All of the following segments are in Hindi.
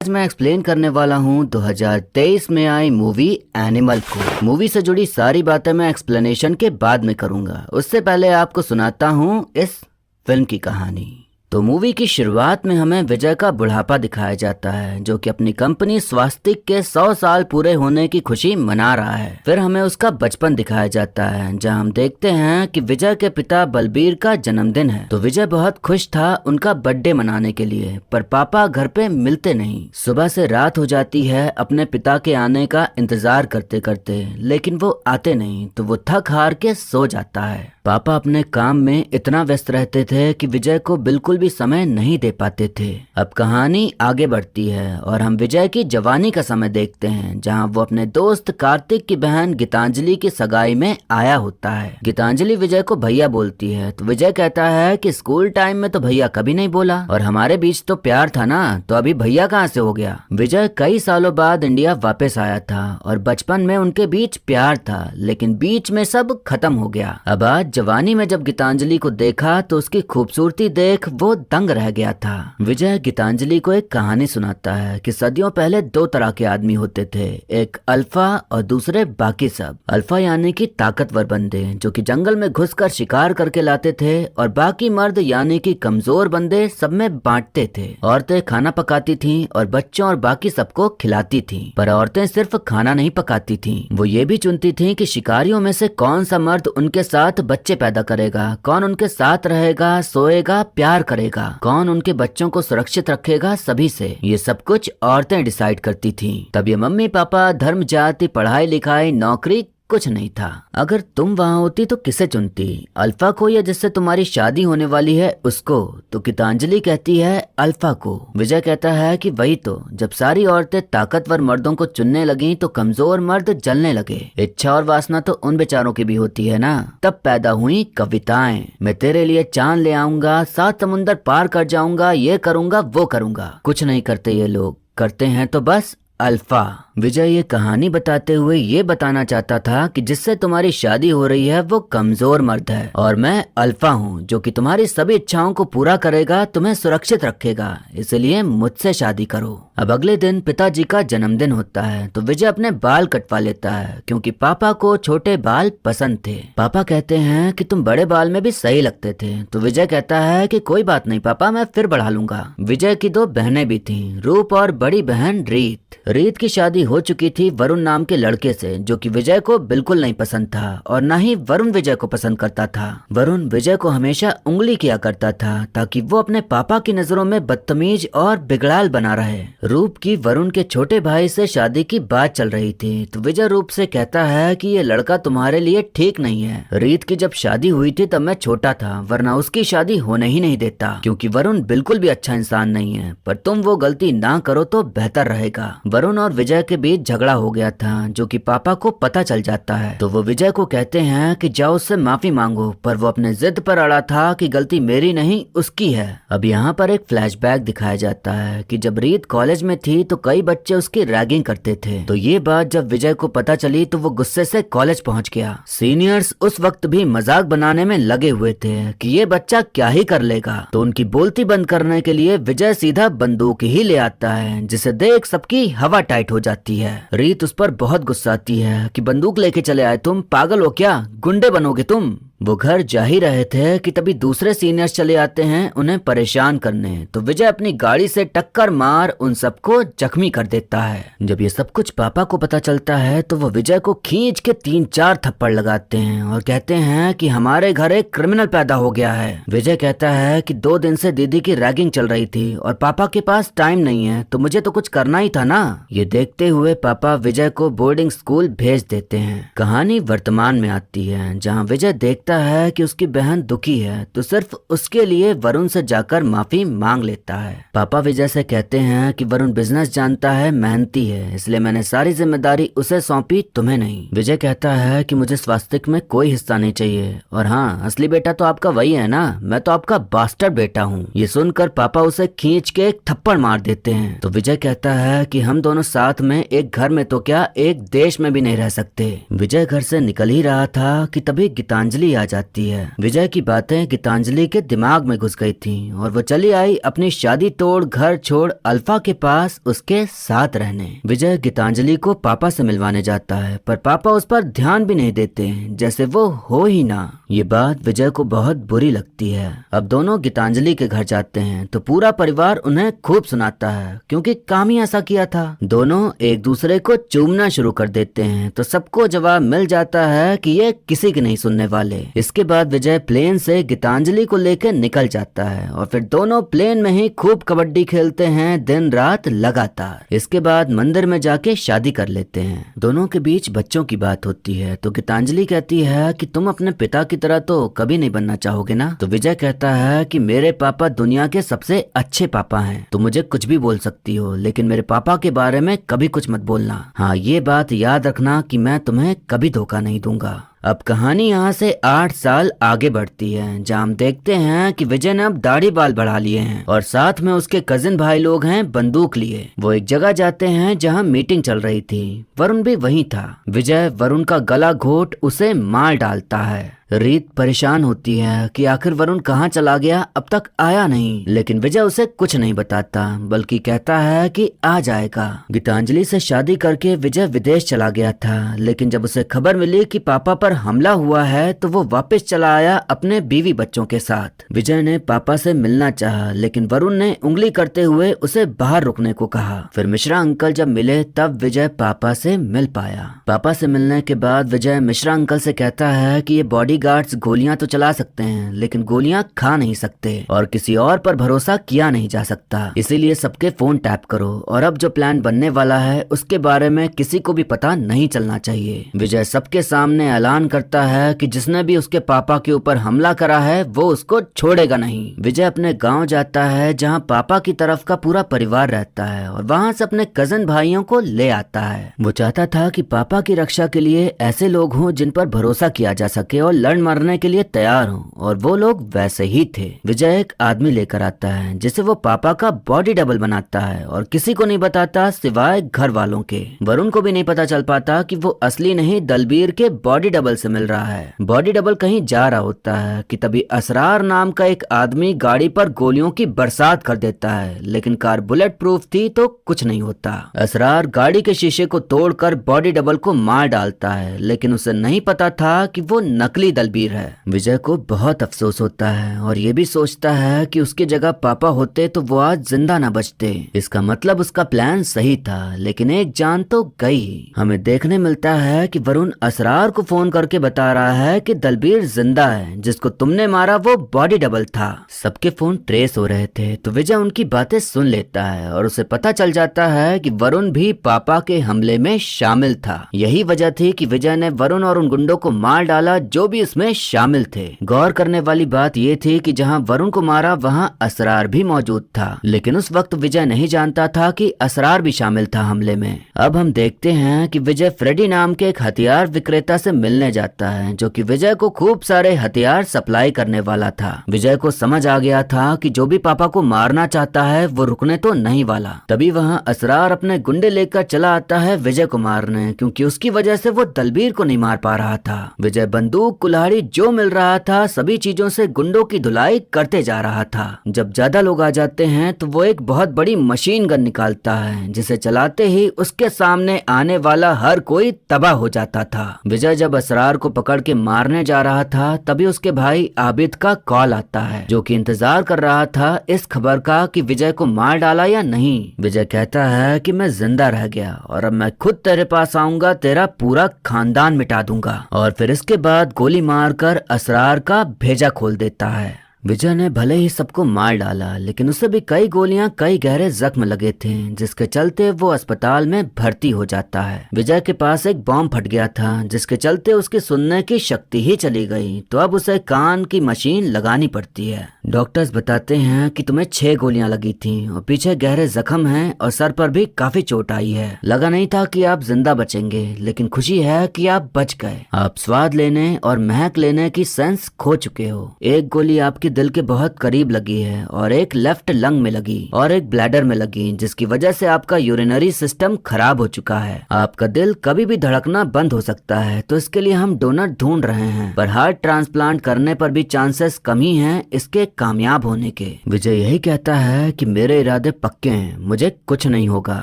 आज मैं एक्सप्लेन करने वाला हूँ 2023 में आई मूवी एनिमल को। मूवी से जुड़ी सारी बातें मैं एक्सप्लेनेशन के बाद में करूँगा। उससे पहले आपको सुनाता हूँ इस फिल्म की कहानी। तो मूवी की शुरुआत में हमें विजय का बुढ़ापा दिखाया जाता है, जो कि अपनी कंपनी स्वास्तिक के 100 साल पूरे होने की खुशी मना रहा है। फिर हमें उसका बचपन दिखाया जाता है, जहां हम देखते हैं कि विजय के पिता बलबीर का जन्मदिन है। तो विजय बहुत खुश था उनका बर्थडे मनाने के लिए, पर पापा घर पे मिलते नहीं। सुबह से रात हो जाती है अपने पिता के आने का इंतजार करते करते, लेकिन वो आते नहीं। तो वो थक हार के सो जाता है। पापा अपने काम में इतना व्यस्त रहते थे कि विजय को बिल्कुल भी समय नहीं दे पाते थे। अब कहानी आगे बढ़ती है और हम विजय की जवानी का समय देखते हैं, जहां वो अपने दोस्त कार्तिक की बहन गीतांजलि की सगाई में आया होता है। गीतांजलि विजय को भैया बोलती है, तो विजय कहता है कि स्कूल टाइम में तो भैया कभी नहीं बोला, और हमारे बीच तो प्यार था ना, तो अभी भैया कहाँ से हो गया। विजय कई सालों बाद इंडिया वापस आया था और बचपन में उनके बीच प्यार था, लेकिन बीच में सब खत्म हो गया। अब आज जवानी में जब गीतांजलि को देखा तो उसकी खूबसूरती देख वो दंग रह गया था। विजय गीतांजलि को एक कहानी सुनाता है कि सदियों पहले दो तरह के आदमी होते थे, एक अल्फा और दूसरे बाकी सब। अल्फा यानी कि ताकतवर बंदे जो कि जंगल में घुसकर शिकार करके लाते थे, और बाकी मर्द यानी कि कमजोर बंदे सब में बांटते थे। औरतें खाना पकाती थीं और बच्चों और बाकी सबको खिलाती थीं, पर औरतें सिर्फ खाना नहीं पकाती थीं, वो ये भी चुनती थीं कि शिकारियों में से कौन सा मर्द उनके साथ बच्चे पैदा करेगा, कौन उनके साथ रहेगा, सोएगा, प्यार करेगा, कौन उनके बच्चों को सुरक्षित रखेगा सभी से। ये सब कुछ औरतें डिसाइड करती थीं। तब ये मम्मी पापा, धर्म, जाति, पढ़ाई लिखाई, नौकरी कुछ नहीं था। अगर तुम वहां होती तो किसे चुनती, अल्फा को या जिससे तुम्हारी शादी होने वाली है उसको? तो गीतांजलि कहती है अल्फा को। विजय कहता है कि वही तो, जब सारी औरतें ताकतवर मर्दों को चुनने लगी तो कमजोर मर्द जलने लगे। इच्छा और वासना तो उन बेचारों की भी होती है ना। तब पैदा हुई कविताएं। मैं तेरे लिए चांद ले आऊंगा, 7 समुंदर पार कर जाऊंगा, ये करूंगा वो करूंगा। कुछ नहीं करते ये लोग, करते हैं तो बस अल्फा। विजय ये कहानी बताते हुए ये बताना चाहता था कि जिससे तुम्हारी शादी हो रही है वो कमजोर मर्द है, और मैं अल्फा हूँ जो कि तुम्हारी सभी इच्छाओं को पूरा करेगा, तुम्हें सुरक्षित रखेगा, इसलिए मुझसे शादी करो। अब अगले दिन पिताजी का जन्मदिन होता है, तो विजय अपने बाल कटवा लेता है क्योंकि पापा को छोटे बाल पसंद थे। पापा कहते हैं कि तुम बड़े बाल में भी सही लगते थे। तो विजय कहता है कि कोई बात नहीं पापा, मैं फिर बढ़ा लूंगा। विजय की 2 बहनें भी थीं, रूप और बड़ी बहन रीत। रीत की शादी हो चुकी थी वरुण नाम के लड़के से, जो कि विजय को बिल्कुल नहीं पसंद था, और न ही वरुण विजय को पसंद करता था। वरुण विजय को हमेशा उंगली किया करता था ताकि वो अपने पापा की नजरों में बदतमीज और बिगड़ाल बना रहे। रूप की वरुण के छोटे भाई से शादी की बात चल रही थी, तो विजय रूप से कहता है कि ये लड़का तुम्हारे लिए ठीक नहीं है। रीत की जब शादी हुई थी तब मैं छोटा था, वरना उसकी शादी होने ही नहीं देता, क्योंकि वरुण बिल्कुल भी अच्छा इंसान नहीं है, पर तुम वो गलती ना करो तो बेहतर रहेगा। वरुण और विजय के बीच झगड़ा हो गया था, जो कि पापा को पता चल जाता है। तो वो विजय को कहते हैं कि जाओ उससे माफी मांगो, पर वो अपने जिद पर अड़ा था कि गलती मेरी नहीं उसकी है। अब यहाँ पर एक फ्लैशबैक दिखाया जाता है कि जब रीत कॉलेज में थी तो कई बच्चे उसकी रैगिंग करते थे। तो ये बात जब विजय को पता चली तो वो गुस्से से कॉलेज पहुंच गया। सीनियर्स उस वक्त भी मजाक बनाने में लगे हुए थे कि ये बच्चा क्या ही कर लेगा। तो उनकी बोलती बंद करने के लिए विजय सीधा बंदूक ही ले आता है, जिसे देख सबकी हवा टाइट हो जाती है। रीत उस पर बहुत गुस्सा आती है कि बंदूक लेके चले आए, तुम पागल हो क्या, गुंडे बनोगे तुम। वो घर जा ही रहे थे कि तभी दूसरे सीनियर्स चले आते हैं उन्हें परेशान करने। तो विजय अपनी गाड़ी से टक्कर मार उन सबको जख्मी कर देता है। जब ये सब कुछ पापा को पता चलता है तो वो विजय को खींच के 3-4 थप्पड़ लगाते हैं और कहते हैं कि हमारे घर एक क्रिमिनल पैदा हो गया है। विजय कहता है कि 2 दिन से दीदी की रैगिंग चल रही थी और पापा के पास टाइम नहीं है, तो मुझे तो कुछ करना ही था ना। ये देखते हुए पापा विजय को बोर्डिंग स्कूल भेज देते हैं। कहानी वर्तमान में आती है, जहाँ विजय देखता है कि उसकी बहन दुखी है, तो सिर्फ उसके लिए वरुण से जाकर माफी मांग लेता है। पापा विजय से कहते हैं कि वरुण बिजनेस जानता है, मेहनती है, इसलिए मैंने सारी जिम्मेदारी उसे सौंपी, तुम्हें नहीं। विजय कहता है कि मुझे स्वास्तिक में कोई हिस्सा नहीं चाहिए, और हाँ, असली बेटा तो आपका वही है ना, मैं तो आपका बास्टर्ड बेटा हूँ। ये सुनकर पापा उसे खींच के एक थप्पड़ मार देते हैं। तो विजय कहता है कि हम दोनों साथ में एक घर में तो क्या, एक देश में भी नहीं रह सकते। विजय घर से निकल ही रहा था कि तभी गीतांजलि आ जाती है। विजय की बातें गीतांजलि के दिमाग में घुस गई थीं और वो चली आई अपनी शादी तोड़ घर छोड़ अल्फा के पास उसके साथ रहने। विजय गीतांजलि को पापा से मिलवाने जाता है, पर पापा उस पर ध्यान भी नहीं देते, जैसे वो हो ही ना। ये बात विजय को बहुत बुरी लगती है। अब दोनों गीतांजलि के घर जाते हैं तो पूरा परिवार उन्हें खूब सुनाता है, क्योंकि काम ही ऐसा किया था। दोनों एक दूसरे को चूमना शुरू कर देते हैं तो सबको जवाब मिल जाता है कि ये किसी की नहीं सुनने वाले। इसके बाद विजय प्लेन से गीतांजलि को लेकर निकल जाता है और फिर दोनों प्लेन में ही खूब कबड्डी खेलते हैं दिन रात लगातार। इसके बाद मंदिर में जाके शादी कर लेते हैं। दोनों के बीच बच्चों की बात होती है तो गीतांजलि कहती है कि तुम अपने पिता की तरह तो कभी नहीं बनना चाहोगे ना। तो विजय कहता है कि मेरे पापा दुनिया के सबसे अच्छे पापा हैं, तुम मुझे कुछ भी बोल सकती हो, लेकिन मेरे पापा के बारे में कभी कुछ मत बोलना। हाँ, ये बात याद रखना कि मैं तुम्हें कभी धोखा नहीं दूंगा। अब कहानी यहाँ से 8 साल आगे बढ़ती है, जहाँ हम देखते हैं कि विजय ने अब दाढ़ी बाल बढ़ा लिए हैं और साथ में उसके कजिन भाई लोग हैं बंदूक लिए। वो एक जगह जाते हैं जहाँ मीटिंग चल रही थी। वरुण भी वहीं था। विजय वरुण का गला घोट उसे मार डालता है। रीत परेशान होती है कि आखिर वरुण कहाँ चला गया, अब तक आया नहीं, लेकिन विजय उसे कुछ नहीं बताता, बल्कि कहता है कि आ जाएगा। गीतांजलि से शादी करके विजय विदेश चला गया था, लेकिन जब उसे खबर मिली कि पापा पर हमला हुआ है तो वो वापस चला आया अपने बीवी बच्चों के साथ। विजय ने पापा से मिलना चाहा, लेकिन वरुण ने उंगली करते हुए उसे बाहर रुकने को कहा। फिर मिश्रा अंकल जब मिले तब विजय पापा से मिल पाया। पापा से मिलने के बाद विजय मिश्रा अंकल से कहता है कि ये बॉडीगार्ड्स गोलियां तो चला सकते हैं, लेकिन गोलियां खा नहीं सकते और किसी और पर भरोसा किया नहीं जा सकता। इसीलिए सबके फोन टैप करो और अब जो प्लान बनने वाला है उसके बारे में किसी को भी पता नहीं चलना चाहिए। विजय सबके सामने ऐलान करता है कि जिसने भी उसके पापा के ऊपर हमला करा है वो उसको छोड़ेगा नहीं। विजय अपने गांव जाता है जहां पापा की तरफ का पूरा परिवार रहता है और वहां से अपने कजन भाइयों को ले आता है। वो चाहता था कि पापा की रक्षा के लिए ऐसे लोग हों जिन पर भरोसा किया जा सके और लड़ मरने के लिए तैयार हों, और वो लोग वैसे ही थे। विजय एक आदमी लेकर आता है जिसे वो पापा का बॉडी डबल बनाता है और किसी को नहीं बताता सिवाय घर वालों के। वरुण को भी नहीं पता चल पाता कि वो असली नहीं दलबीर के बॉडी डबल से मिल रहा है। बॉडी डबल कहीं जा रहा होता है कि तभी असरार नाम का एक आदमी गाड़ी पर गोलियों की बरसात कर देता है, लेकिन कार बुलेट प्रूफ थी तो कुछ नहीं होता। असरार गाड़ी के शीशे को तोड़कर बॉडी डबल को मार डालता है, लेकिन उसे नहीं पता था कि वो नकली दलबीर है। विजय को बहुत अफसोस होता है और ये भी सोचता है कि उसकी जगह पापा होते तो वो आज जिंदा न बचते। इसका मतलब उसका प्लान सही था, लेकिन एक जान तो गई। हमें देखने मिलता है कि वरुण असरार को फोन करके बता रहा है कि दलबीर जिंदा है, जिसको तुमने मारा वो बॉडी डबल था। सबके फोन ट्रेस हो रहे थे तो विजय उनकी बातें सुन लेता है और उसे पता चल जाता है कि वरुण भी पापा के हमले में शामिल था। यही वजह थी कि विजय ने वरुण और उन गुंडों को मार डाला जो भी इसमें शामिल थे। गौर करने वाली बात ये थी कि जहां वरुण को मारा वहां असरार भी मौजूद था, लेकिन उस वक्त विजय नहीं जानता था कि असरार भी शामिल था हमले में। अब हम देखते हैं कि विजय फ्रेडी नाम के एक हथियार विक्रेता से मिलने जाता है, जो कि विजय को खूब सारे हथियार सप्लाई करने वाला था। विजय को समझ आ गया था कि जो भी पापा को मारना चाहता है वो रुकने तो नहीं वाला। तभी वहां असरार अपने गुंडे लेकर चला आता है विजय को मारने, क्योंकि उसकी वजह से वो दलबीर को नहीं मार पा रहा था। विजय बंदूक कुल्हाड़ी जो मिल रहा था सभी चीजों से गुंडों की धुलाई करते जा रहा था। जब ज्यादा लोग आ जाते हैं तो वो एक बहुत बड़ी मशीन गन निकालता है, जिसे चलाते ही उसके सामने आने वाला हर कोई तबाह हो जाता था। विजय जब असरार को पकड़ के मारने जा रहा था तभी उसके भाई आबिद का कॉल आता है, जो कि इंतजार कर रहा था इस खबर का कि विजय को मार डाला या नहीं। विजय कहता है कि मैं जिंदा रह गया और अब मैं खुद तेरे पास आऊंगा, तेरा पूरा खानदान मिटा दूंगा। और फिर इसके बाद गोली मारकर असरार का भेजा खोल देता है। विजय ने भले ही सबको मार डाला, लेकिन उसे भी कई गोलियां कई गहरे जख्म लगे थे, जिसके चलते वो अस्पताल में भर्ती हो जाता है। विजय के पास एक बॉम्ब फट गया था, जिसके चलते उसकी सुनने की शक्ति ही चली गई, तो अब उसे कान की मशीन लगानी पड़ती है। डॉक्टर्स बताते हैं कि तुम्हें 6 गोलियां लगी थी और पीछे गहरे जख्म हैं और सर पर भी काफी चोट आई है। लगा नहीं था कि आप जिंदा बचेंगे, लेकिन खुशी है कि आप बच गए। आप स्वाद लेने और महक लेने की सेंस खो चुके हो। एक गोली आपकी आपकी दिल के बहुत करीब लगी है और एक लेफ्ट लंग में लगी और एक ब्लैडर में लगी, जिसकी वजह से आपका यूरिनरी सिस्टम खराब हो चुका है। आपका दिल कभी भी धड़कना बंद हो सकता है, तो इसके लिए हम डोनर ढूंढ रहे हैं, पर हार्ट ट्रांसप्लांट करने पर भी चांसेस कम ही हैं इसके कामयाब होने के। विजय यही कहता है कि मेरे इरादे पक्के हैं, मुझे कुछ नहीं होगा।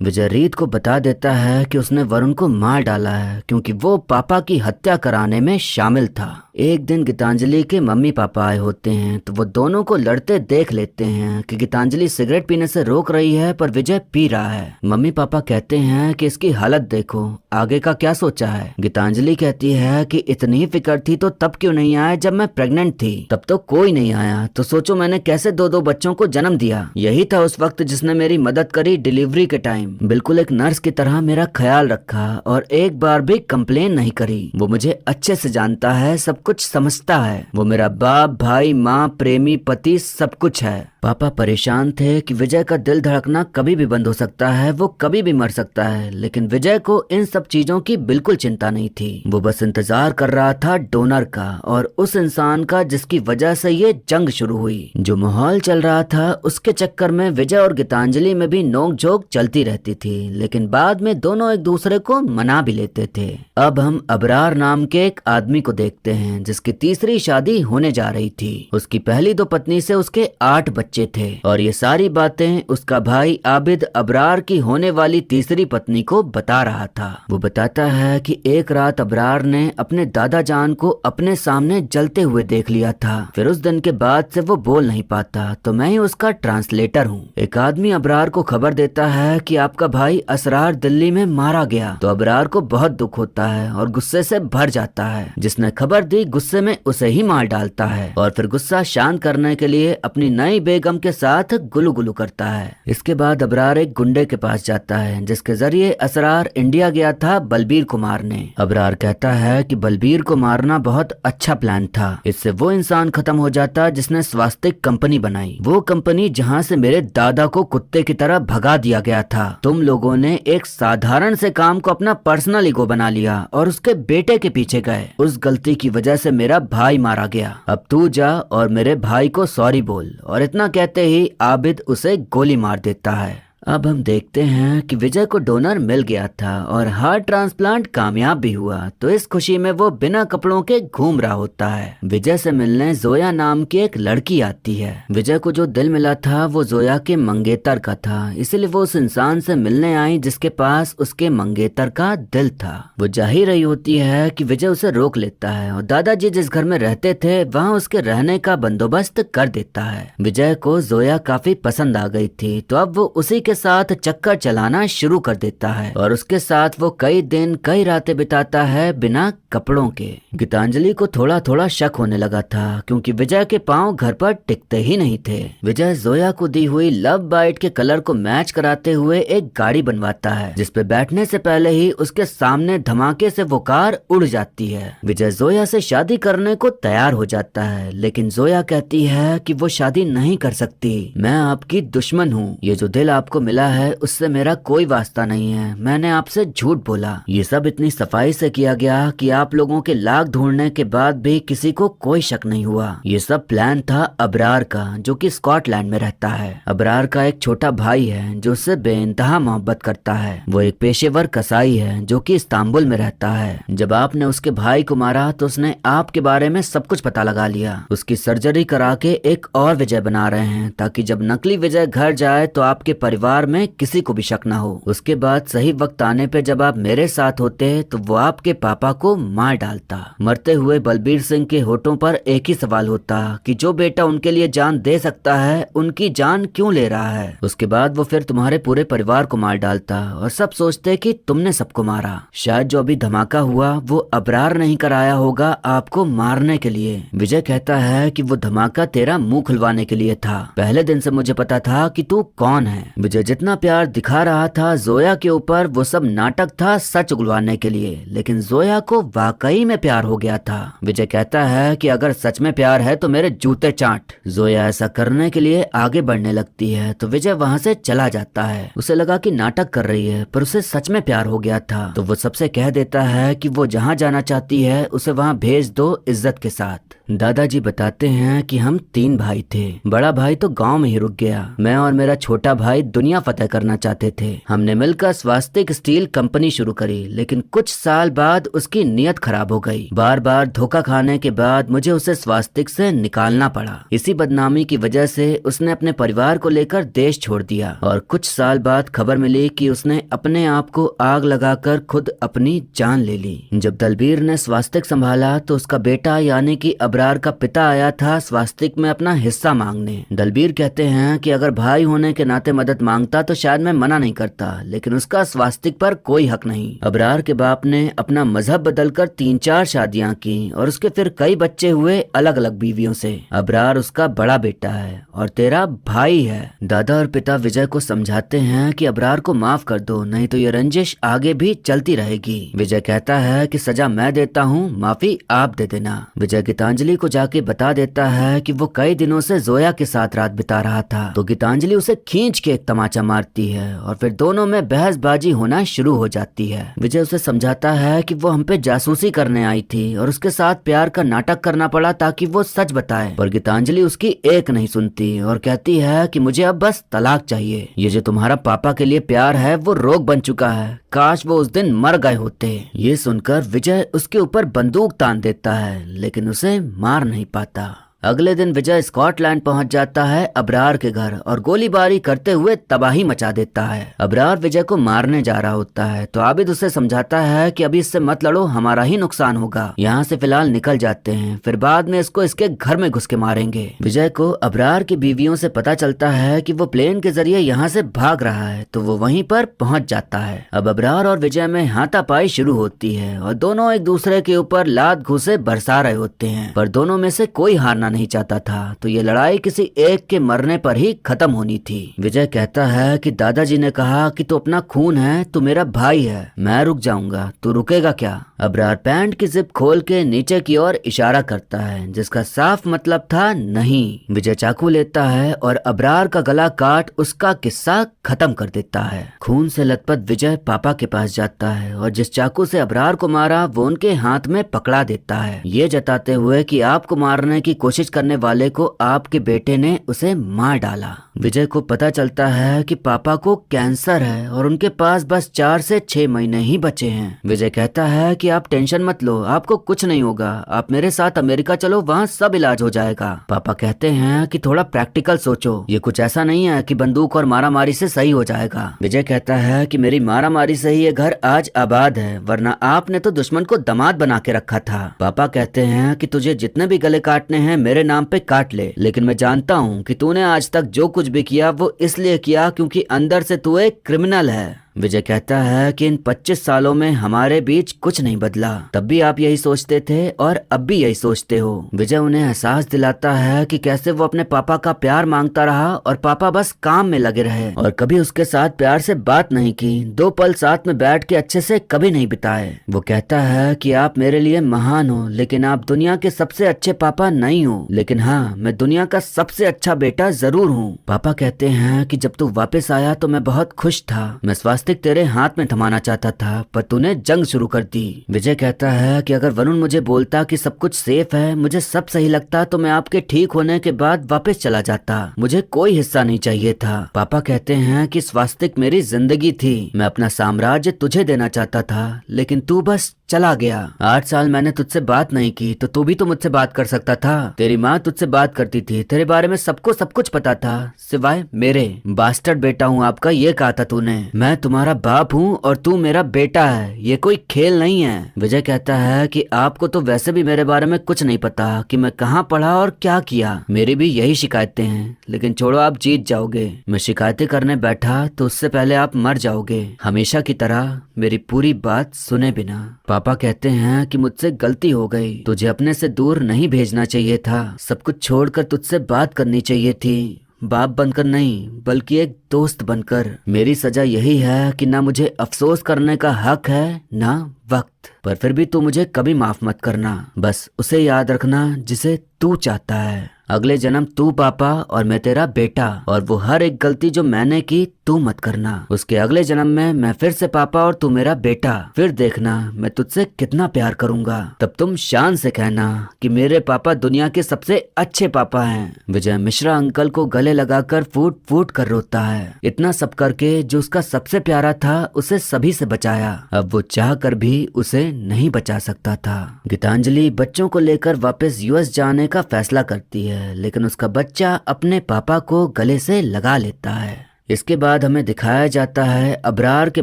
विजय रीत को बता देता है कि उसने वरुण को मार डाला है क्योंकि वो पापा की हत्या कराने में शामिल था। एक दिन गीतांजलि के मम्मी पापा आए होते हैं, तो वो दोनों को लड़ते देख लेते हैं कि गीतांजलि सिगरेट पीने से रोक रही है पर विजय पी रहा है। मम्मी पापा कहते हैं कि इसकी हालत देखो, आगे का क्या सोचा है। गीतांजलि कहती है कि इतनी ही फिक्र थी तो तब क्यों नहीं आया जब मैं प्रेग्नेंट थी, तब तो कोई नहीं आया, तो सोचो मैंने कैसे दो दो बच्चों को जन्म दिया। यही था उस वक्त जिसने मेरी मदद करी डिलीवरी के टाइम, बिल्कुल एक नर्स की तरह मेरा ख्याल रखा और एक बार भी कंप्लेन नहीं करी। वो मुझे अच्छे से जानता है, सब कुछ समझता है। वो मेरा बाप, भाई, माँ, प्रेमी, पति, सब कुछ है। पापा परेशान थे कि विजय का दिल धड़कना कभी भी बंद हो सकता है, वो कभी भी मर सकता है, लेकिन विजय को इन सब चीजों की बिल्कुल चिंता नहीं थी। वो बस इंतजार कर रहा था डोनर का और उस इंसान का जिसकी वजह से ये जंग शुरू हुई। जो माहौल चल रहा था उसके चक्कर में विजय और गीतांजलि में भी नोक-झोंक चलती रहती थी, लेकिन बाद में दोनों एक दूसरे को मना भी लेते थे। अब हम अबरार नाम के एक आदमी को देखते हैं जिसकी तीसरी शादी होने जा रही थी। उसकी पहली दो पत्नी से उसके 8 बच्चे थे और ये सारी बातें उसका भाई आबिद अबरार की होने वाली तीसरी पत्नी को बता रहा था। वो बताता है कि एक रात अबरार ने अपने दादा जान को अपने सामने जलते हुए देख लिया था। फिर उस दिन के बाद से वो बोल नहीं पाता, तो मैं ही उसका ट्रांसलेटर हूँ। एक आदमी अबरार को खबर देता है कि आपका भाई असरार दिल्ली में मारा गया, तो अबरार को बहुत दुख होता है और गुस्से से भर जाता है। जिसने खबर दी गुस्से में उसे ही मार डालता है और फिर गुस्सा शांत करने के लिए अपनी नई बेगम के साथ गुलू गुलू करता है। इसके बाद अबरार एक गुंडे के पास जाता है जिसके जरिए असरार इंडिया गया था बलबीर को मारने। अबरार कहता है कि बलबीर को मारना बहुत अच्छा प्लान था, इससे वो इंसान खत्म हो जाता जिसने स्वास्तिक कंपनी बनाई, वो कंपनी जहाँ से मेरे दादा को कुत्ते की तरह भगा दिया गया था। तुम लोगों ने एक साधारण से काम को अपना पर्सनल ईगो बना लिया और उसके बेटे के पीछे गए। उस गलती की वजह से मेरा भाई मारा गया। अब तू जा और मेरे भाई को सॉरी बोल। और इतना कहते ही आबिद उसे गोली मार देता है। अब हम देखते हैं कि विजय को डोनर मिल गया था और हार्ट ट्रांसप्लांट कामयाब भी हुआ, तो इस खुशी में वो बिना कपड़ों के घूम रहा होता है। विजय से मिलने जोया नाम की एक लड़की आती है। विजय को जो दिल मिला था वो जोया के मंगेतर का था, इसलिए वो उस इंसान से मिलने आई जिसके पास उसके मंगेतर का दिल था। वो जा ही रही होती है कि विजय उसे रोक लेता है और दादाजी जिस घर में रहते थे वहाँ उसके रहने का बंदोबस्त कर देता है। विजय को जोया काफी पसंद आ गई थी, तो अब वो उसी के साथ चक्कर चलाना शुरू कर देता है और उसके साथ वो कई दिन कई रातें बिताता है बिना कपड़ों के। गीतांजलि को थोड़ा थोड़ा शक होने लगा था क्योंकि विजय के पांव घर पर टिकते ही नहीं थे। विजय जोया को दी हुई लव बाइट के कलर को मैच कराते हुए एक गाड़ी बनवाता है जिसपे बैठने से पहले ही उसके सामने धमाके से वो कार उड़ जाती है। विजय जोया से शादी करने को तैयार हो जाता है, लेकिन जोया कहती है कि वो शादी नहीं कर सकती, मैं आपकी दुश्मन हूँ, ये जो दिल आपको मिला है उससे मेरा कोई वास्ता नहीं है, मैंने आपसे झूठ बोला। ये सब इतनी सफाई से किया गया कि आप लोगों के लाख ढूंढने के बाद भी किसी को कोई शक नहीं हुआ। ये सब प्लान था अबरार का, जो कि स्कॉटलैंड में रहता है। अबरार का एक छोटा भाई है जो उससे बेइंतहा मोहब्बत करता है। वो एक पेशेवर कसाई है जो कि इस्तांबुल में रहता है। जब आपने उसके भाई को मारा तो उसने आपके बारे में सब कुछ पता लगा लिया। उसकी सर्जरी करा के एक और विजय बना रहे हैं ताकि जब नकली विजय घर जाए तो आपके परिवार में किसी को भी शक ना हो। उसके बाद सही वक्त आने पे जब आप मेरे साथ होते तो वो आपके पापा को मार डालता। मरते हुए बलबीर सिंह के होठों पर एक ही सवाल होता कि जो बेटा उनके लिए जान दे सकता है उनकी जान क्यों ले रहा है। उसके बाद वो फिर तुम्हारे पूरे परिवार को मार डालता और सब सोचते कि तुमने सबको मारा। शायद जो अभी धमाका हुआ वो अबरार नहीं कराया होगा आपको मारने के लिए। विजय कहता है कि वो धमाका तेरा मुंह खुलवाने के लिए था, पहले दिन से मुझे पता था कि तू कौन है। विजय जितना प्यार दिखा रहा था जोया के ऊपर वो सब नाटक था सच उगलवाने के लिए, लेकिन जोया को वाकई में प्यार हो गया था। विजय कहता है कि अगर सच में प्यार है तो मेरे जूते चाट। जोया ऐसा करने के लिए आगे बढ़ने लगती है तो विजय वहाँ से चला जाता है। उसे लगा कि नाटक कर रही है पर उसे सच में प्यार हो गया था, तो वो सबसे कह देता है कि वो जहाँ जाना चाहती है उसे वहाँ भेज दो इज्जत के साथ। दादाजी बताते हैं कि हम 3 भाई थे। बड़ा भाई तो गांव में ही रुक गया। मैं और मेरा छोटा भाई दुनिया फतेह करना चाहते थे। हमने मिलकर स्वास्तिक स्टील कंपनी शुरू करी, लेकिन कुछ साल बाद उसकी नीयत खराब हो गई। बार बार धोखा खाने के बाद मुझे उसे स्वास्तिक से निकालना पड़ा। इसी बदनामी की वजह से उसने अपने परिवार को लेकर देश छोड़ दिया और कुछ साल बाद खबर मिली कि उसने अपने आप को आग लगाकर खुद अपनी जान ले ली। जब दलबीर ने स्वास्तिक संभाला तो उसका बेटा यानी कि अबरार का पिता आया था स्वास्तिक में अपना हिस्सा मांगने। दलबीर कहते हैं कि अगर भाई होने के नाते मदद मांगता तो शायद मैं मना नहीं करता, लेकिन उसका स्वास्तिक पर कोई हक नहीं। अबरार के बाप ने अपना मजहब बदलकर 3-4 शादियां की और उसके फिर कई बच्चे हुए अलग अलग बीवियों से। अबरार उसका बड़ा बेटा है और तेरा भाई है। दादा और पिता विजय को समझाते हैं कि अबरार को माफ कर दो, नहीं तो ये रंजिश आगे भी चलती रहेगी। विजय कहता है कि सजा मैं देता हूँ, माफी आप दे देना। विजय गीतांजलि को जाके बता देता है कि वो कई दिनों से जोया के साथ रात बिता रहा था, तो गीतांजलि उसे खींच के एक तमाचा मारती है और फिर दोनों में बहसबाजी होना शुरू हो जाती है। विजय उसे समझाता है कि वो हम पे जासूसी करने आई थी और उसके साथ प्यार का नाटक करना पड़ा ताकि वो सच बताए, पर गीतांजलि उसकी एक नहीं सुनती और कहती है कि मुझे अब बस तलाक चाहिए। ये जो तुम्हारा पापा के लिए प्यार है वो रोग बन चुका है, काश वो उस दिन मर गए होते। ये सुनकर विजय उसके ऊपर बंदूक तान देता है, लेकिन उसे मार नहीं पाता। अगले दिन विजय स्कॉटलैंड पहुंच जाता है अबरार के घर और गोलीबारी करते हुए तबाही मचा देता है। अबरार विजय को मारने जा रहा होता है तो आबिद उसे समझाता है कि अभी इससे मत लड़ो, हमारा ही नुकसान होगा। यहाँ से फिलहाल निकल जाते हैं, फिर बाद में इसको इसके घर में घुस के मारेंगे। विजय को अबरार की बीवियों से पता चलता है कि वो प्लेन के जरिए यहाँ से भाग रहा है, तो वो वहीं पर पहुंच जाता है। अब अबरार और विजय में हाथापाई शुरू होती है और दोनों एक दूसरे के ऊपर लात घूंसे बरसा रहे होते हैं, पर दोनों में से कोई हारना नहीं चाहता था, तो ये लड़ाई किसी एक के मरने पर ही खत्म होनी थी। विजय कहता है कि दादाजी ने कहा कि तू अपना खून है, तू मेरा भाई है, मैं रुक जाऊंगा, तू रुकेगा क्या? अबरार पैंट की जिप खोल के नीचे की ओर इशारा करता है, जिसका साफ मतलब था नहीं। विजय चाकू लेता है और अबरार का गला काट उसका किस्सा खत्म कर देता है। खून से लथपथ विजय पापा के पास जाता है और जिस चाकू से अबरार को मारा वो उनके हाथ में पकड़ा देता है, ये जताते हुए कि आपको मारने की कोशिश करने वाले को आपके बेटे ने उसे मार डाला। विजय को पता चलता है कि पापा को कैंसर है और उनके पास बस 4 से 6 महीने ही बचे हैं। विजय कहता है कि आप टेंशन मत लो, आपको कुछ नहीं होगा, आप मेरे साथ अमेरिका चलो, वहाँ सब इलाज हो जाएगा। पापा कहते हैं कि थोड़ा प्रैक्टिकल सोचो, ये कुछ ऐसा नहीं है कि बंदूक और मारामारी से सही हो जाएगा। विजय कहता है कि मेरी मारामारी से ही ये घर आज आबाद है, वरना आपने तो दुश्मन को दामाद बना के रखा था। पापा कहते हैं कि तुझे जितने भी गले काटने हैं मेरे नाम पे काट ले, लेकिन मैं जानता हूँ कि तूने आज तक जो कुछ भी किया वो इसलिए किया क्योंकि अंदर से तू एक क्रिमिनल है। विजय कहता है कि इन 25 सालों में हमारे बीच कुछ नहीं बदला, तब भी आप यही सोचते थे और अब भी यही सोचते हो। विजय उन्हें एहसास दिलाता है कि कैसे वो अपने पापा का प्यार मांगता रहा और पापा बस काम में लगे रहे और कभी उसके साथ प्यार से बात नहीं की, 2 पल साथ में बैठ के अच्छे से कभी नहीं बिताए। वो कहता है कि आप मेरे लिए महान हो, लेकिन आप दुनिया के सबसे अच्छे पापा नहीं हो, लेकिन हाँ, मैं दुनिया का सबसे अच्छा बेटा जरूर हूँ। पापा कहते हैं कि जब तू वापस आया तो मैं बहुत खुश था, मैं स्वास्थ्य तेरे हाथ में थमाना चाहता था, पर तूने जंग शुरू कर दी। विजय कहता है कि अगर वरुण मुझे बोलता कि सब कुछ सेफ है, मुझे सब सही लगता, तो मैं आपके ठीक होने के बाद वापस चला जाता, मुझे कोई हिस्सा नहीं चाहिए था। पापा कहते हैं कि स्वास्तिक मेरी जिंदगी थी, मैं अपना साम्राज्य तुझे देना चाहता था, लेकिन तू बस चला गया। 8 साल मैंने तुझसे बात नहीं की तो तू भी तो मुझसे बात कर सकता था। तेरी माँ तुझसे बात करती थी, तेरे बारे में सबको सब कुछ पता था सिवाय मेरे। बास्टर्ड बेटा हूँ आपका, ये कहा था तूने। मैं तुम्हारा बाप हूँ और तू मेरा बेटा है, ये कोई खेल नहीं है। विजय कहता है कि आपको तो वैसे भी मेरे बारे में कुछ नहीं पता कि मैं कहाँ पढ़ा और क्या किया, मेरी भी यही शिकायतें हैं, लेकिन छोड़ो, आप जीत जाओगे। मैं शिकायतें करने बैठा तो उससे पहले आप मर जाओगे, हमेशा की तरह मेरी पूरी बात सुने बिना। पापा कहते हैं कि मुझसे गलती हो गई, तुझे अपने से दूर नहीं भेजना चाहिए था, सब कुछ छोड़कर तुझसे बात करनी चाहिए थी, बाप बनकर नहीं बल्कि एक दोस्त बनकर। मेरी सजा यही है कि ना मुझे अफसोस करने का हक है ना वक्त, पर फिर भी तू मुझे कभी माफ मत करना, बस उसे याद रखना जिसे तू चाहता है। अगले जन्म तू पापा और मैं तेरा बेटा, और वो हर एक गलती जो मैंने की तू मत करना। उसके अगले जन्म में मैं फिर से पापा और तू मेरा बेटा, फिर देखना मैं तुझसे कितना प्यार करूंगा। तब तुम शान से कहना कि मेरे पापा दुनिया के सबसे अच्छे पापा हैं। विजय मिश्रा अंकल को गले लगाकर फूट फूट कर रोता है। इतना सब करके जो उसका सबसे प्यारा था उसे सभी से बचाया, अब वो चाह कर भी उसे नहीं बचा सकता था। गीतांजलि बच्चों को लेकर वापस यूएस जाने का फैसला करती है, लेकिन उसका बच्चा अपने पापा को गले से लगा लेता है। इसके बाद हमें दिखाया जाता है अबरार के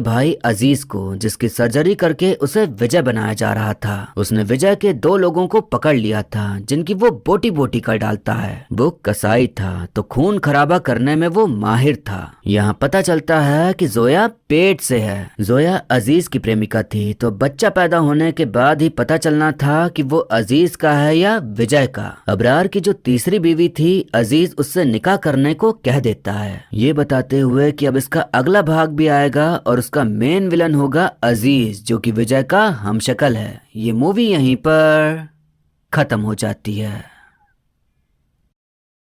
भाई अजीज को, जिसकी सर्जरी करके उसे विजय बनाया जा रहा था। उसने विजय के 2 लोगों को पकड़ लिया था जिनकी वो बोटी बोटी कर डालता है। वो कसाई था तो खून खराबा करने में वो माहिर था। यहाँ पता चलता है कि जोया पेट से है। जोया अजीज की प्रेमिका थी, तो बच्चा पैदा होने के बाद ही पता चलना था कि वो अजीज का है या विजय का। अबरार की जो तीसरी बीवी थी अजीज उससे निकाह करने को कह देता है, ये बताते हुए कि अब इसका अगला भाग भी आएगा और उसका मेन विलन होगा अजीज, जो कि विजय का हमशक्ल है। ये मूवी यहीं पर खत्म हो जाती है।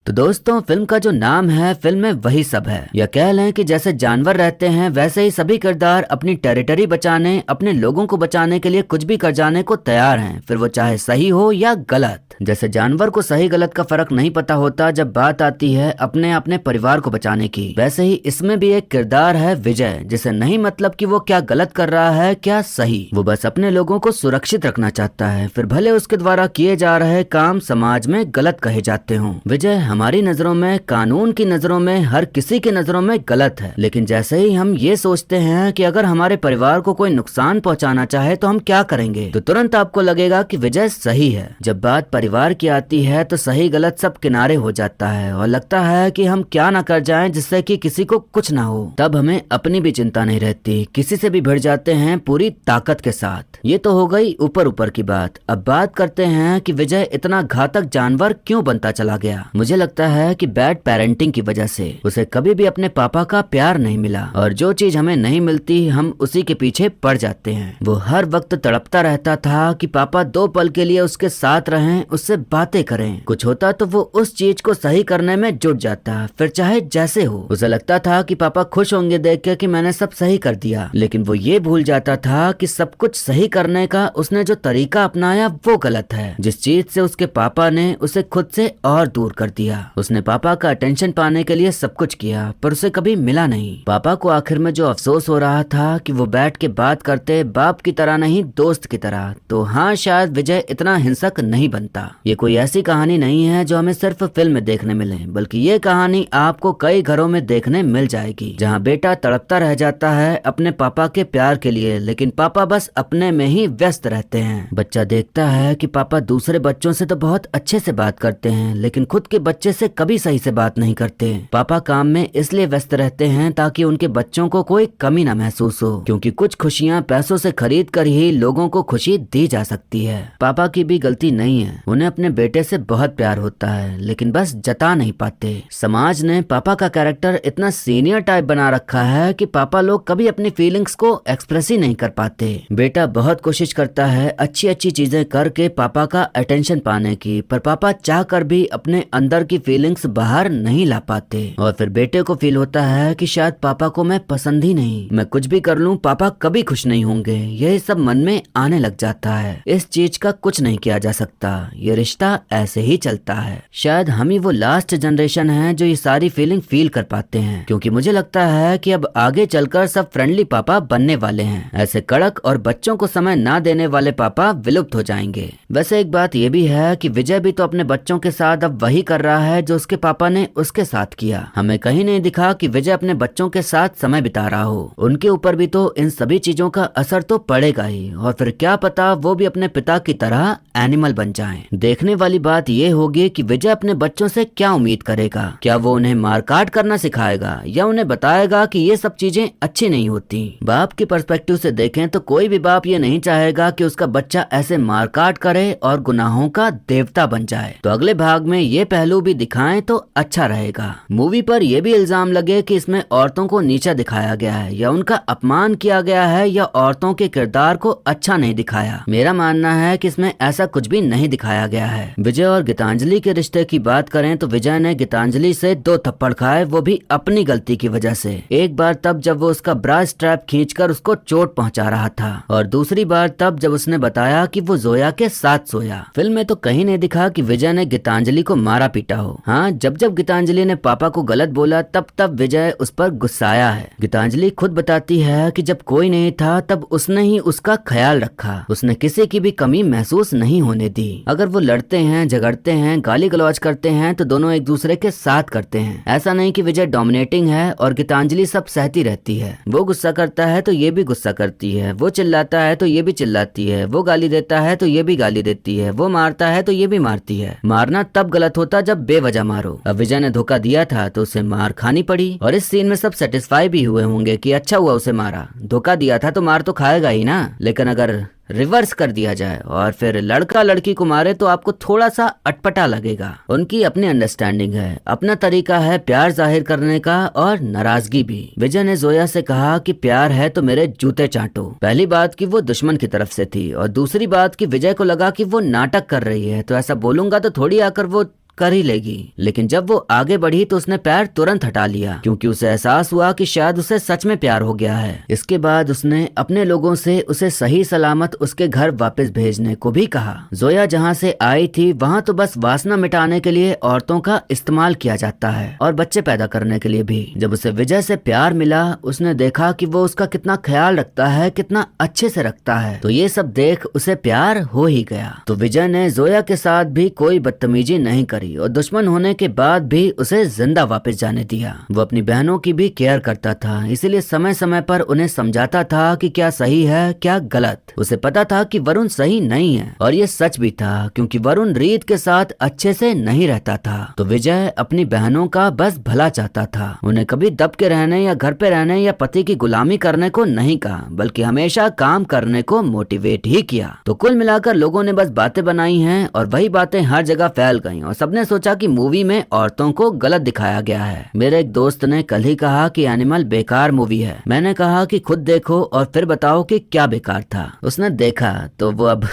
तो दोस्तों, फिल्म का जो नाम है फिल्म में वही सब है, या कह लें कि जैसे जानवर रहते हैं वैसे ही सभी किरदार अपनी टेरिटरी बचाने, अपने लोगों को बचाने के लिए कुछ भी कर जाने को तैयार हैं, फिर वो चाहे सही हो या गलत। जैसे जानवर को सही गलत का फर्क नहीं पता होता जब बात आती है अपने परिवार को बचाने की, वैसे ही इसमें भी एक किरदार है विजय, जिसे नहीं मतलब कि वो क्या गलत कर रहा है क्या सही, वो बस अपने लोगों को सुरक्षित रखना चाहता है, फिर भले उसके द्वारा किए जा रहे काम समाज में गलत कहे जाते हों। विजय हमारी नजरों में, कानून की नजरों में, हर किसी की नजरों में गलत है, लेकिन जैसे ही हम ये सोचते हैं कि अगर हमारे परिवार को कोई नुकसान पहुंचाना चाहे तो हम क्या करेंगे, तो तुरंत आपको लगेगा कि विजय सही है। जब बात परिवार की आती है तो सही गलत सब किनारे हो जाता है और लगता है कि हम क्या ना कर जाएं जिससे कि किसी को कुछ ना हो। तब हमें अपनी भी चिंता नहीं रहती, किसी से भी भिड़ जाते हैं पूरी ताकत के साथ। ये तो हो गई ऊपर ऊपर की बात। अब बात करते हैं कि विजय इतना घातक जानवर क्यों बनता चला गया। मुझे लगता है कि बैड पेरेंटिंग की वजह से उसे कभी भी अपने पापा का प्यार नहीं मिला, और जो चीज हमें नहीं मिलती हम उसी के पीछे पड़ जाते हैं। वो हर वक्त तड़पता रहता था कि पापा 2 पल के लिए उसके साथ रहें, उससे बातें करें। कुछ होता तो वो उस चीज को सही करने में जुट जाता, फिर चाहे जैसे हो। उसे लगता था कि पापा खुश होंगे देख के कि मैंने सब सही कर दिया, लेकिन वो ये भूल जाता था कि सब कुछ सही करने का उसने जो तरीका अपनाया वो गलत है, जिस चीज से उसके पापा ने उसे खुद से और दूर कर दिया। उसने पापा का अटेंशन पाने के लिए सब कुछ किया, पर उसे कभी मिला नहीं। पापा को आखिर में जो अफसोस हो रहा था कि वो बैठ के बात करते बाप की तरह नहीं दोस्त की तरह, तो हाँ शायद विजय इतना हिंसक नहीं बनता। ये कोई ऐसी कहानी नहीं है जो हमें सिर्फ फिल्म में देखने मिले, बल्कि ये कहानी आपको कई घरों में देखने मिल जाएगी, जहाँ बेटा तड़पता रह जाता है अपने पापा के प्यार के लिए, लेकिन पापा बस अपने में ही व्यस्त रहते हैं। बच्चा देखता है कि पापा दूसरे बच्चों से तो बहुत अच्छे से बात करते हैं, लेकिन खुद के बच्चे से कभी सही से बात नहीं करते। पापा काम में इसलिए व्यस्त रहते हैं ताकि उनके बच्चों को कोई कमी ना महसूस हो, क्योंकि कुछ खुशियाँ पैसों से खरीद कर ही लोगों को खुशी दी जा सकती है। पापा की भी गलती नहीं है, उन्हें अपने बेटे से बहुत प्यार होता है, लेकिन बस जता नहीं पाते। समाज ने पापा का कैरेक्टर इतना सीनियर टाइप बना रखा है कि पापा लोग कभी अपनी फीलिंग्स को एक्सप्रेस ही नहीं कर पाते। बेटा बहुत कोशिश करता है अच्छी अच्छी चीजें करके पापा का अटेंशन पाने की, पर पापा चाह कर भी अपने अंदर की फीलिंग्स बाहर नहीं ला पाते, और फिर बेटे को फील होता है कि शायद पापा को मैं पसंद ही नहीं, मैं कुछ भी कर लूं पापा कभी खुश नहीं होंगे। यही सब मन में आने लग जाता है। इस चीज का कुछ नहीं किया जा सकता, ये रिश्ता ऐसे ही चलता है। शायद हम ही वो लास्ट जनरेशन है जो ये सारी फीलिंग फील कर पाते हैं, क्योंकि मुझे लगता है कि अब आगे चलकर सब फ्रेंडली पापा बनने वाले हैं। ऐसे कड़क और बच्चों को समय ना देने वाले पापा विलुप्त हो जाएंगे। वैसे एक बात ये भी है कि विजय भी तो अपने बच्चों के साथ अब वही कर रहा है जो उसके पापा ने उसके साथ किया। हमें कहीं नहीं दिखा कि विजय अपने बच्चों के साथ समय बिता रहा हो। उनके ऊपर भी तो इन सभी चीजों का असर तो पड़ेगा ही, और फिर क्या पता वो भी अपने पिता की तरह एनिमल बन जाएं। देखने वाली बात ये होगी कि विजय अपने बच्चों से क्या उम्मीद करेगा। क्या वो उन्हें मारकाट करना सिखाएगा या उन्हें बताएगा कि ये सब चीजें अच्छी नहीं होती। बाप के पर्सपेक्टिव से देखें तो कोई भी बाप ये नहीं चाहेगा कि उसका बच्चा ऐसे मारकाट करे और गुनाहों का देवता बन जाए। तो अगले भाग में ये पहलू भी दिखाएं तो अच्छा रहेगा। मूवी पर यह भी इल्जाम लगे कि इसमें औरतों को नीचा दिखाया गया है या उनका अपमान किया गया है या औरतों के किरदार को अच्छा नहीं दिखाया। मेरा मानना है कि इसमें ऐसा कुछ भी नहीं दिखाया गया है। विजय और गीतांजलि के रिश्ते की बात करें तो विजय ने गीतांजलि से 2 थप्पड़ खाए, वो भी अपनी गलती की वजह से। एक बार तब जब वो उसका ब्रा स्ट्रैप खींचकर उसको चोट पहुंचा रहा था और दूसरी बार तब जब उसने बताया कि वो जोया के साथ सोया। फिल्म में तो कहीं नहीं दिखा कि विजय ने गीतांजलि को मारा पीटा हो। हाँ, जब जब गीतांजलि ने पापा को गलत बोला तब तब विजय उस पर गुस्साया है। गीतांजलि खुद बताती है कि जब कोई नहीं था तब उसने ही उसका ख्याल रखा, उसने किसी की भी कमी महसूस नहीं होने दी। अगर वो लड़ते हैं, झगड़ते हैं, गाली गलौज करते हैं तो दोनों एक दूसरे के साथ करते हैं। ऐसा नहीं कि विजय डोमिनेटिंग है और गीतांजलि सब सहती रहती है। वो गुस्सा करता है तो ये भी गुस्सा करती है, वो चिल्लाता है तो ये भी चिल्लाती है, वो गाली देता है तो ये भी गाली देती है, वो मारता है तो ये भी मारती है। मारना तब गलत होता जब बेवजह मारो। अब विजय ने धोखा दिया था तो उसे मार खानी पड़ी और इस सीन में सब सेटिस्फाई भी हुए होंगे कि अच्छा हुआ उसे मारा। धोखा दिया था तो मार तो खाएगा ही ना। लेकिन अगर रिवर्स कर दिया जाए और फिर लड़का लड़की को मारे तो आपको थोड़ा सा अटपटा लगेगा। उनकी अपनी अंडरस्टैंडिंग है, अपना तरीका है प्यार जाहिर करने का और नाराजगी भी। विजय ने जोया से कहा कि प्यार है तो मेरे जूते चाटो। पहली बात कि वो दुश्मन की तरफ से थी और दूसरी बात कि विजय को लगा कि वो नाटक कर रही है तो ऐसा बोलूंगा तो थोड़ी आकर वो कर ही लेगी। लेकिन जब वो आगे बढ़ी तो उसने पैर तुरंत हटा लिया क्योंकि उसे एहसास हुआ कि शायद उसे सच में प्यार हो गया है। इसके बाद उसने अपने लोगों से उसे सही सलामत उसके घर वापस भेजने को भी कहा। जोया जहाँ से आई थी वहाँ तो बस वासना मिटाने के लिए औरतों का इस्तेमाल किया जाता है और बच्चे पैदा करने के लिए भी। जब उसे विजय से प्यार मिला उसने देखा कि वो उसका कितना ख्याल रखता है, कितना अच्छे से रखता है, तो ये सब देख उसे प्यार हो ही गया। तो विजय ने जोया के साथ भी कोई बदतमीजी नहीं करी और दुश्मन होने के बाद भी उसे जिंदा वापस जाने दिया। वो अपनी बहनों की भी केयर करता था, इसीलिए समय समय पर उन्हें समझाता था कि क्या सही है क्या गलत। उसे पता था कि वरुण सही नहीं है और ये सच भी था क्योंकि वरुण रीत के साथ अच्छे से नहीं रहता था। तो विजय अपनी बहनों का बस भला चाहता था, उन्हें कभी दब के रहने या घर पे रहने या पति की गुलामी करने को नहीं कहा, बल्कि हमेशा काम करने को मोटिवेट ही किया। तो कुल मिलाकर लोगों ने बस बातें बनाई हैं और वही बातें हर जगह फैल गईं और सबने सोचा कि मूवी में औरतों को गलत दिखाया गया है। मेरे एक दोस्त ने कल ही कहा कि एनिमल बेकार मूवी है। मैंने कहा कि खुद देखो और फिर बताओ कि क्या बेकार था। उसने देखा तो वो अब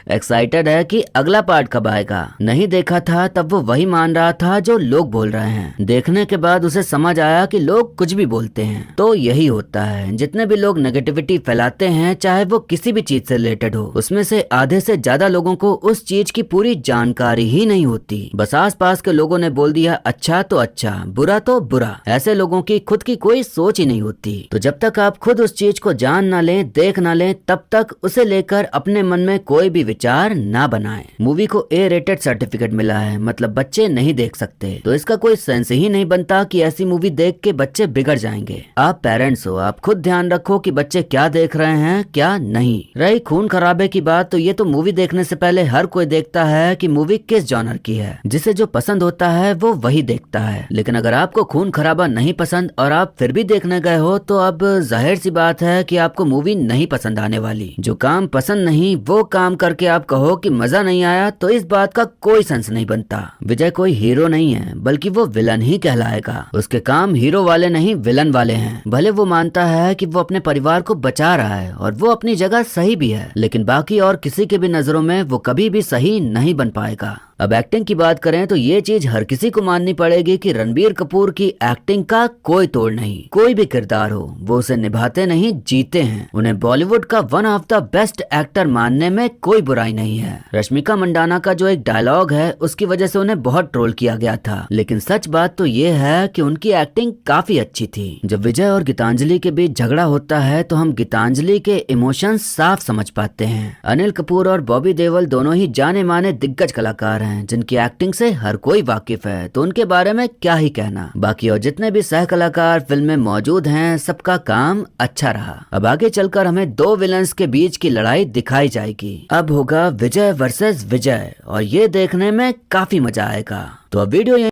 एक्साइटेड है कि अगला पार्ट कब आएगा। नहीं देखा था तब वो वही मान रहा था जो लोग बोल रहे हैं। देखने के बाद उसे समझ आया कि लोग कुछ भी बोलते हैं तो यही होता है। जितने भी लोग नेगेटिविटी फैलाते हैं चाहे वो किसी भी चीज से रिलेटेड हो, उसमें से आधे से ज्यादा लोगों को उस चीज की पूरी जानकारी ही नहीं होती। बस आस पास के लोगों ने बोल दिया अच्छा तो अच्छा, बुरा तो बुरा। ऐसे लोगों की खुद की कोई सोच ही नहीं होती। तो जब तक आप खुद उस चीज को जान ना लें, देख ना लें, तब तक उसे लेकर अपने मन में कोई भी विचार ना बनाएं। मूवी को A रेटेड सर्टिफिकेट मिला है, मतलब बच्चे नहीं देख सकते। तो इसका कोई सेंस ही नहीं बनता कि ऐसी मूवी देख के बच्चे बिगड़ जाएंगे। आप पेरेंट्स हो, आप खुद ध्यान रखो कि बच्चे क्या देख रहे हैं क्या नहीं। रही खून खराबे की बात, तो ये तो मूवी देखने से पहले हर कोई देखता है कि मूवी किस जॉनर की है। जिसे जो पसंद होता है वो वही देखता है। लेकिन अगर आपको खून खराबा नहीं पसंद और आप फिर भी देखने गए हो तो अब जाहिर सी बात है कि आपको मूवी नहीं पसंद आने वाली। जो काम पसंद नहीं वो काम करके आप कहो कि मजा नहीं आया तो इस बात का कोई सेंस नहीं बनता। विजय कोई हीरो नहीं है बल्कि वो विलन ही कहलाएगा। उसके काम हीरो वाले नहीं विलन वाले हैं। भले वो मानता है कि वो अपने परिवार को बचा रहा है और वो अपनी जगह सही भी है, लेकिन बाकी और किसी के भी नजरों में वो कभी भी सही नहीं बन पाएगा। अब एक्टिंग की बात करें तो ये चीज हर किसी को माननी पड़ेगी कि रणबीर कपूर की एक्टिंग का कोई तोड़ नहीं। कोई भी किरदार हो वो उसे निभाते नहीं जीते हैं। उन्हें बॉलीवुड का one of the best actor मानने में कोई बुराई नहीं है। रश्मिका मंडाना का जो एक डायलॉग है उसकी वजह से उन्हें बहुत ट्रोल किया गया था, लेकिन सच बात तो ये है कि उनकी एक्टिंग काफी अच्छी थी। जब विजय और गीतांजलि के बीच झगड़ा होता है तो हम गीतांजलि के इमोशंस साफ समझ पाते हैं। अनिल कपूर और बॉबी देओल दोनों ही जाने माने दिग्गज कलाकार जिनकी एक्टिंग से हर कोई वाकिफ है, तो उनके बारे में क्या ही कहना। बाकी और जितने भी सह कलाकार फिल्म में मौजूद हैं सबका काम अच्छा रहा। अब आगे चलकर हमें 2 विलन्स के बीच की लड़ाई दिखाई जाएगी। अब होगा विजय वर्सेस विजय और ये देखने में काफी मजा आएगा। तो अब वीडियो